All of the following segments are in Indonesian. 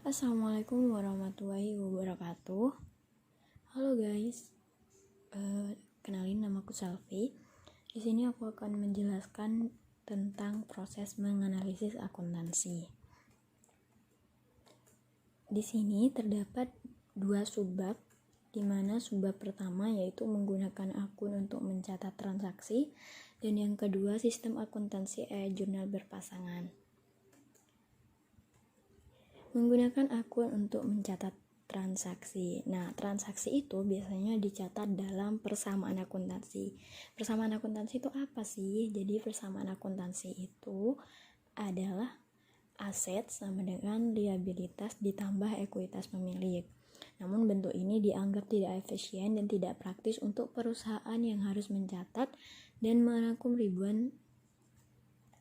Assalamualaikum warahmatullahi wabarakatuh. Halo guys, kenalin namaku Selvi. Di sini aku akan menjelaskan tentang proses menganalisis akuntansi. Di sini terdapat dua subbab, di mana subbab pertama yaitu menggunakan akun untuk mencatat transaksi, dan yang kedua sistem akuntansi jurnal berpasangan. Menggunakan akun untuk mencatat transaksi. Nah, transaksi itu biasanya dicatat dalam persamaan akuntansi. Persamaan akuntansi itu apa sih? Jadi persamaan akuntansi itu adalah aset sama dengan liabilitas ditambah ekuitas pemilik. Namun bentuk ini dianggap tidak efisien dan tidak praktis untuk perusahaan yang harus mencatat dan merangkum ribuan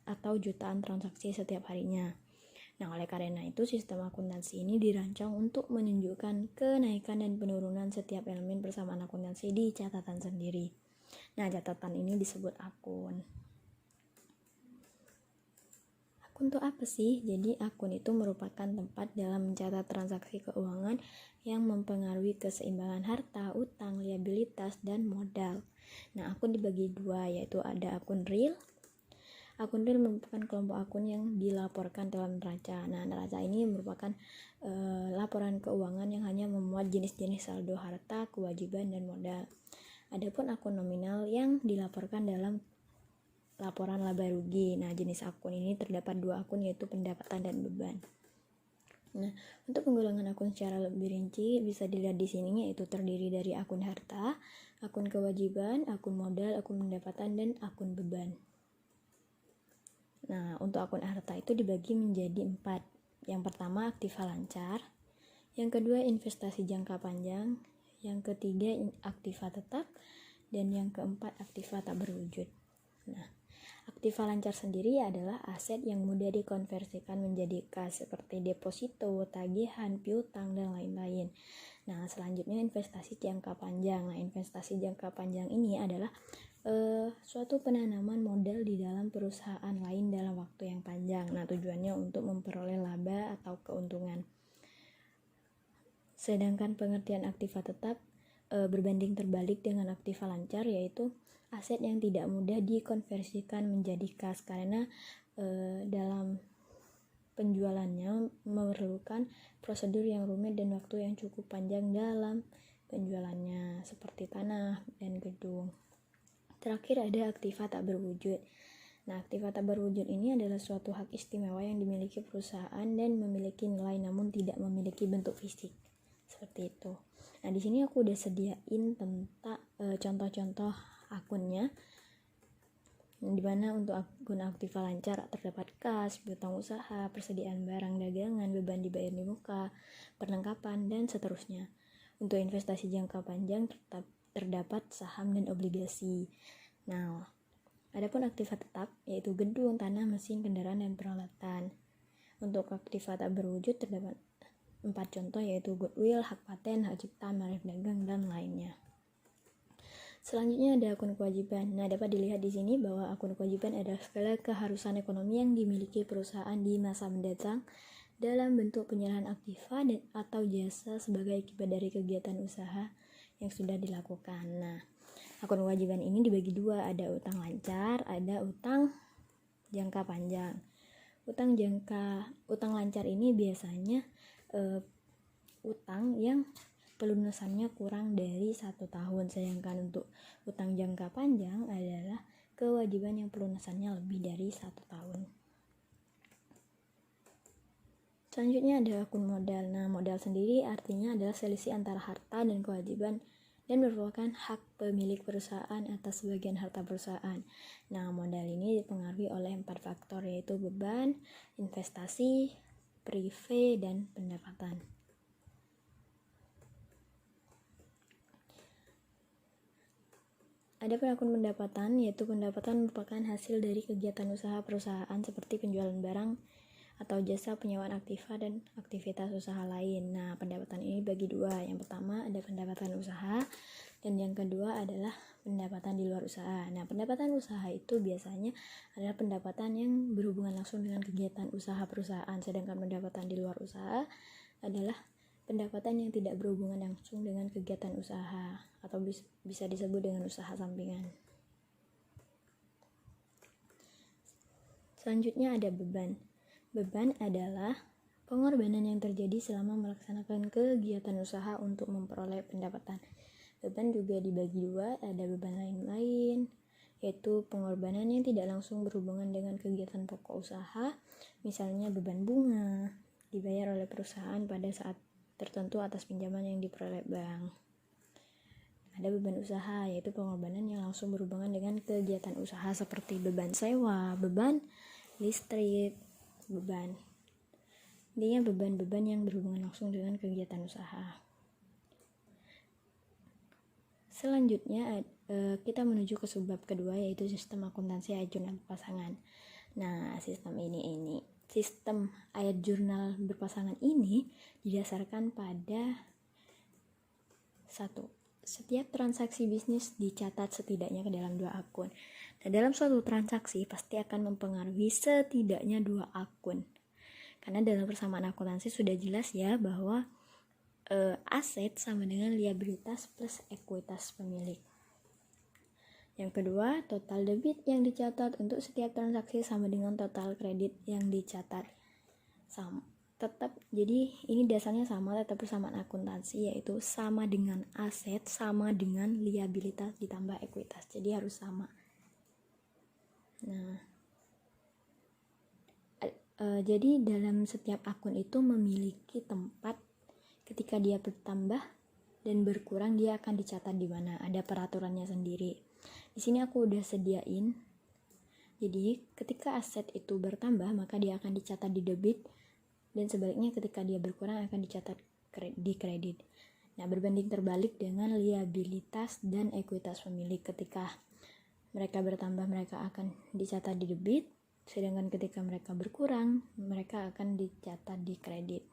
atau jutaan transaksi setiap harinya. Nah, oleh karena itu sistem akuntansi ini dirancang untuk menunjukkan kenaikan dan penurunan setiap elemen persamaan akuntansi di catatan sendiri. Nah, catatan ini disebut akun. Akun itu apa sih? Jadi akun itu merupakan tempat dalam mencatat transaksi keuangan yang mempengaruhi keseimbangan harta, utang, liabilitas, dan modal. Nah, akun dibagi dua, yaitu ada akun real. Akun real merupakan kelompok akun yang dilaporkan dalam neraca. Nah, neraca ini merupakan laporan keuangan yang hanya memuat jenis-jenis saldo harta, kewajiban, dan modal. Adapun akun nominal yang dilaporkan dalam laporan laba rugi. Nah, jenis akun ini terdapat dua akun, yaitu pendapatan dan beban. Nah, untuk penggolongan akun secara lebih rinci bisa dilihat di sini, yaitu terdiri dari akun harta, akun kewajiban, akun modal, akun pendapatan, dan akun beban. Nah, untuk akun harta itu dibagi menjadi 4. Yang pertama, aktiva lancar. Yang kedua, investasi jangka panjang. Yang ketiga, aktiva tetap. Dan yang keempat, aktiva tak berwujud. Nah, aktiva lancar sendiri adalah aset yang mudah dikonversikan menjadi kas seperti deposito, tagihan, piutang, dan lain-lain. Nah, selanjutnya investasi jangka panjang. Nah, investasi jangka panjang ini adalah suatu penanaman modal di dalam perusahaan lain dalam waktu yang panjang. Nah, tujuannya untuk memperoleh laba atau keuntungan. Sedangkan pengertian aktiva tetap berbanding terbalik dengan aktiva lancar, yaitu aset yang tidak mudah dikonversikan menjadi kas karena dalam penjualannya memerlukan prosedur yang rumit dan waktu yang cukup panjang dalam penjualannya, seperti tanah dan gedung. Terakhir ada aktiva tak berwujud. Nah, aktiva tak berwujud ini adalah suatu hak istimewa yang dimiliki perusahaan dan memiliki nilai namun tidak memiliki bentuk fisik. Seperti itu. Nah, di sini aku udah sediain tentang contoh-contoh akunnya. Dimana untuk akun aktiva lancar terdapat kas, piutang usaha, persediaan barang dagangan, beban dibayar di muka, perlengkapan, dan seterusnya. Untuk investasi jangka panjang terdapat saham dan obligasi. Nah, adapun aktiva tetap yaitu gedung, tanah, mesin, kendaraan, dan peralatan. Untuk aktiva tak berwujud terdapat 4 contoh, yaitu goodwill, hak paten, hak cipta, merek dagang, dan lainnya. Selanjutnya ada akun kewajiban. Nah, dapat dilihat di sini bahwa akun kewajiban adalah segala keharusan ekonomi yang dimiliki perusahaan di masa mendatang dalam bentuk penyerahan aktiva dan atau jasa sebagai akibat dari kegiatan usaha yang sudah dilakukan. Nah, akun kewajiban ini dibagi dua, ada utang lancar, ada utang jangka panjang. Utang lancar ini biasanya utang yang pelunasannya kurang dari 1 tahun, sedangkan untuk utang jangka panjang adalah kewajiban yang pelunasannya lebih dari 1 tahun. Selanjutnya ada akun modal. Nah, modal sendiri artinya adalah selisih antara harta dan kewajiban dan merupakan hak pemilik perusahaan atas sebagian harta perusahaan. Nah, modal ini dipengaruhi oleh 4 faktor, yaitu beban, investasi, prive, dan pendapatan. Ada akun pendapatan, yaitu pendapatan merupakan hasil dari kegiatan usaha perusahaan seperti penjualan barang atau jasa, penyewaan aktiva, dan aktivitas usaha lain. Nah, pendapatan ini bagi dua. Yang pertama ada pendapatan usaha dan yang kedua adalah pendapatan di luar usaha. Nah, pendapatan usaha itu biasanya adalah pendapatan yang berhubungan langsung dengan kegiatan usaha perusahaan, sedangkan pendapatan di luar usaha adalah pendapatan yang tidak berhubungan langsung dengan kegiatan usaha atau bisa disebut dengan usaha sampingan. Selanjutnya ada beban. Beban adalah pengorbanan yang terjadi selama melaksanakan kegiatan usaha untuk memperoleh pendapatan. Beban juga dibagi dua, ada beban lain-lain, yaitu pengorbanan yang tidak langsung berhubungan dengan kegiatan pokok usaha, misalnya beban bunga, dibayar oleh perusahaan pada saat tertentu atas pinjaman yang diperoleh bank. Ada beban usaha, yaitu pengorbanan yang langsung berhubungan dengan kegiatan usaha seperti beban sewa, beban listrik, beban. Intinya beban-beban yang berhubungan langsung dengan kegiatan usaha. Selanjutnya kita menuju ke subbab kedua, yaitu sistem akuntansi ayat jurnal berpasangan. Nah, sistem ayat jurnal berpasangan ini didasarkan pada 1. Setiap transaksi bisnis dicatat setidaknya ke dalam 2 akun. Nah, dalam suatu transaksi pasti akan mempengaruhi setidaknya 2 akun. Karena dalam persamaan akuntansi sudah jelas ya bahwa aset sama dengan liabilitas plus ekuitas pemilik. Yang kedua, total debit yang dicatat untuk setiap transaksi sama dengan total kredit yang dicatat. Jadi ini dasarnya sama, tetap persamaan akuntansi, yaitu sama dengan aset sama dengan liabilitas ditambah ekuitas. Jadi harus sama. Nah, jadi dalam setiap akun itu memiliki tempat ketika dia bertambah dan berkurang dia akan dicatat di mana. Ada peraturannya sendiri. Di sini aku udah sediain. Jadi ketika aset itu bertambah maka dia akan dicatat di debit, dan sebaliknya ketika dia berkurang akan dicatat di kredit. Nah, berbanding terbalik dengan liabilitas dan ekuitas pemilik. Ketika mereka bertambah mereka akan dicatat di debit, sedangkan ketika mereka berkurang mereka akan dicatat di kredit.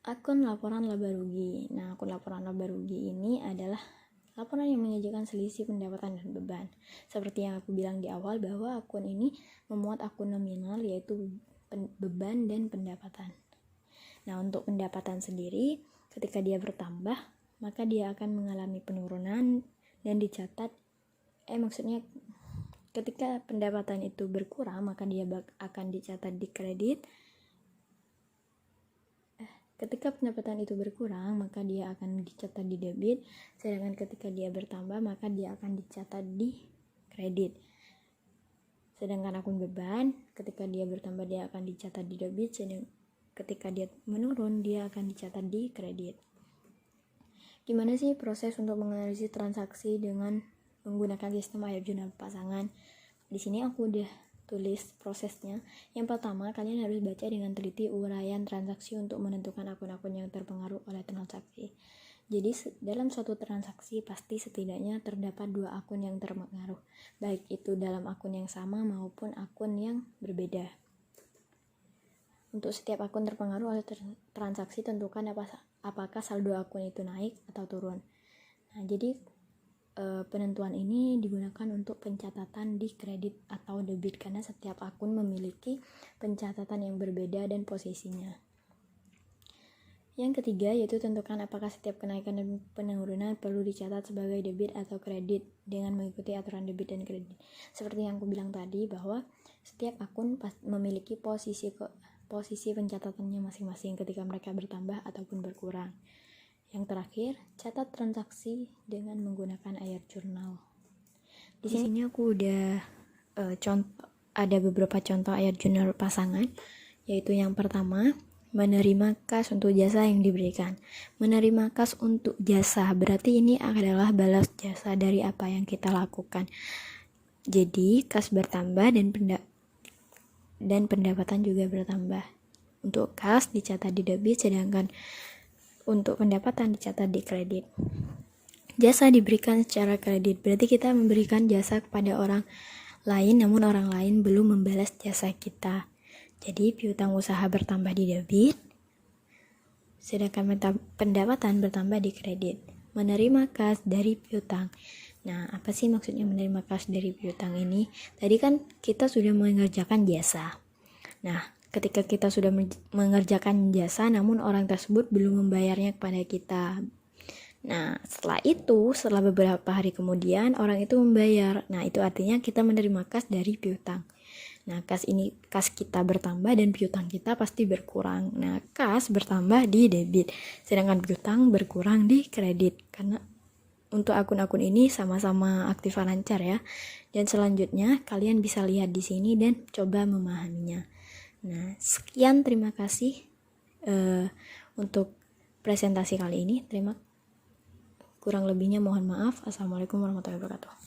Akun laporan laba rugi. Nah, akun laporan laba rugi ini adalah laporan yang menyajikan selisih pendapatan dan beban. Seperti yang aku bilang di awal bahwa akun ini memuat akun nominal, yaitu beban dan pendapatan. Nah, untuk pendapatan sendiri ketika dia bertambah maka dia akan mengalami penurunan dan dicatat ketika pendapatan itu berkurang maka dia akan dicatat di kredit. Ketika pendapatan itu berkurang maka dia akan dicatat di debit, sedangkan ketika dia bertambah maka dia akan dicatat di kredit. Sedangkan akun beban ketika dia bertambah dia akan dicatat di debit, sedangkan ketika dia menurun dia akan dicatat di kredit. Gimana sih proses untuk menganalisis transaksi dengan menggunakan sistem ayat jurnal pasangan? Di sini aku udah tulis prosesnya. Yang pertama, kalian harus baca dengan teliti uraian transaksi untuk menentukan akun-akun yang terpengaruh oleh transaksi. Jadi dalam suatu transaksi pasti setidaknya terdapat 2 akun yang terpengaruh, baik itu dalam akun yang sama maupun akun yang berbeda. Untuk setiap akun terpengaruh oleh transaksi, tentukan apakah saldo akun itu naik atau turun. Nah, jadi penentuan ini digunakan untuk pencatatan di kredit atau debit karena setiap akun memiliki pencatatan yang berbeda dan posisinya. Yang ketiga yaitu tentukan apakah setiap kenaikan dan penurunan perlu dicatat sebagai debit atau kredit dengan mengikuti aturan debit dan kredit. Seperti yang aku bilang tadi bahwa setiap akun memiliki posisi pencatatannya masing-masing ketika mereka bertambah ataupun berkurang. Yang terakhir, catat transaksi dengan menggunakan ayat jurnal. Di sini aku udah ada beberapa contoh ayat jurnal pasangan, yaitu yang pertama, menerima kas untuk jasa yang diberikan. Menerima kas untuk jasa berarti ini adalah balas jasa dari apa yang kita lakukan. Jadi kas bertambah dan pendapatan juga bertambah. Untuk kas dicatat di debit, sedangkan untuk pendapatan dicatat di kredit. Jasa diberikan secara kredit berarti kita memberikan jasa kepada orang lain, namun orang lain belum membalas jasa kita. Jadi piutang usaha bertambah di debit, sedangkan pendapatan bertambah di kredit. Menerima kas dari piutang. Nah, apa sih maksudnya menerima kas dari piutang ini? Tadi kan kita sudah mengerjakan jasa. Nah, ketika kita sudah mengerjakan jasa namun orang tersebut belum membayarnya kepada kita. Nah, setelah beberapa hari kemudian orang itu membayar. Nah, itu artinya kita menerima kas dari piutang. Nah, kas kita bertambah dan piutang kita pasti berkurang. Nah, kas bertambah di debit, sedangkan piutang berkurang di kredit. Karena untuk akun-akun ini sama-sama Aktiva lancar ya. Dan selanjutnya kalian bisa lihat di sini dan coba memahaminya. Nah, sekian, terima kasih untuk presentasi kali ini. Kurang lebihnya mohon maaf. Assalamualaikum warahmatullahi wabarakatuh.